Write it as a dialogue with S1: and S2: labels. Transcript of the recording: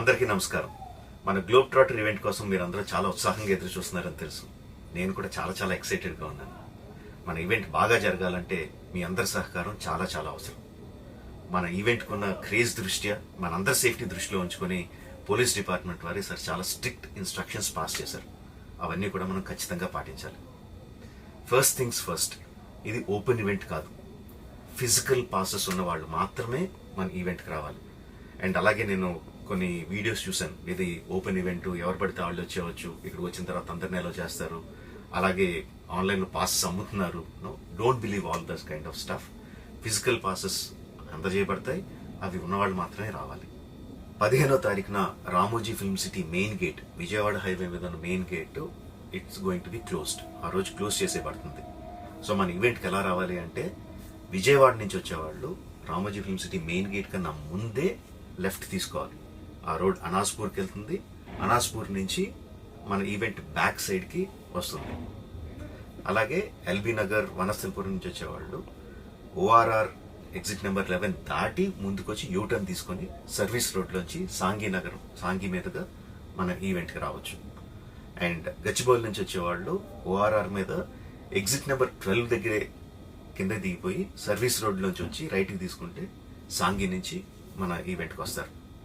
S1: అందరికీ నమస్కారం. మన గ్లోబ్ ట్రాటర్ ఈవెంట్ కోసం మీరందరూ చాలా ఉత్సాహంగా ఎదురు చూస్తున్నారని తెలుసు. నేను కూడా చాలా ఎక్సైటెడ్గా ఉన్నాను. మన ఈవెంట్ బాగా జరగాలంటే మీ అందరి సహకారం చాలా అవసరం. మన ఈవెంట్కి ఉన్న క్రేజ్ దృష్ట్యా మనందరి సేఫ్టీ దృష్టిలో ఉంచుకొని పోలీస్ డిపార్ట్మెంట్ వారి సార్ చాలా స్ట్రిక్ట్ ఇన్స్ట్రక్షన్స్ పాస్ చేశారు. అవన్నీ కూడా మనం ఖచ్చితంగా పాటించాలి. ఫస్ట్ థింగ్స్ ఫస్ట్, ఇది ఓపెన్ ఈవెంట్ కాదు. ఫిజికల్ పాసెస్ ఉన్న వాళ్ళు మాత్రమే మన ఈవెంట్కి రావాలి. అండ్ అలాగే నేను కొన్ని వీడియోస్ చూశాను. ఇది ఓపెన్ ఈవెంట్, ఎవరు పడితే వాళ్ళు వచ్చేవచ్చు, ఇక్కడికి వచ్చిన తర్వాత అందరినీ అలో చేస్తారు, అలాగే ఆన్లైన్లో పాసెస్ అమ్ముతున్నారు. Don't believe all this kind of stuff. Physical passes అందజేయబడతాయి, అవి ఉన్నవాళ్ళు మాత్రమే రావాలి. 15వ తారీఖున Ramoji film city main gate, Vijayawada highway మీద ఉన్న main gate it's going to be closed. ఆ రోజు క్లోజ్ చేసేయబడుతుంది. సో మన ఈవెంట్కి ఎలా రావాలి అంటే, విజయవాడ నుంచి వచ్చేవాళ్ళు Ramoji film city main gate కన్నా ముందే లెఫ్ట్ తీసుకోవాలి. ఆ రోడ్ అనాస్పూర్కి వెళ్తుంది. అనాస్పూర్ నుంచి మన ఈవెంట్ బ్యాక్ సైడ్కి వస్తుంది. అలాగే ఎల్బీ నగర్, వనస్థలపురం నుంచి వచ్చేవాళ్ళు ఓఆర్ఆర్ ఎగ్జిట్ నెంబర్ 11 దాటి ముందుకొచ్చి యూటర్న్ తీసుకొని సర్వీస్ రోడ్లోంచి సాంఘీ మీదుగా మన ఈవెంట్కి రావచ్చు. అండ్ గచ్చిబౌలి నుంచి వచ్చేవాళ్ళు ఓఆర్ఆర్ మీద ఎగ్జిట్ నెంబర్ 12 దగ్గరే కింద దిగిపోయి సర్వీస్ రోడ్లోంచి వచ్చి రైట్కి తీసుకుంటే సాంఘీ నుంచి మన ఈవెంట్కి వస్తారు.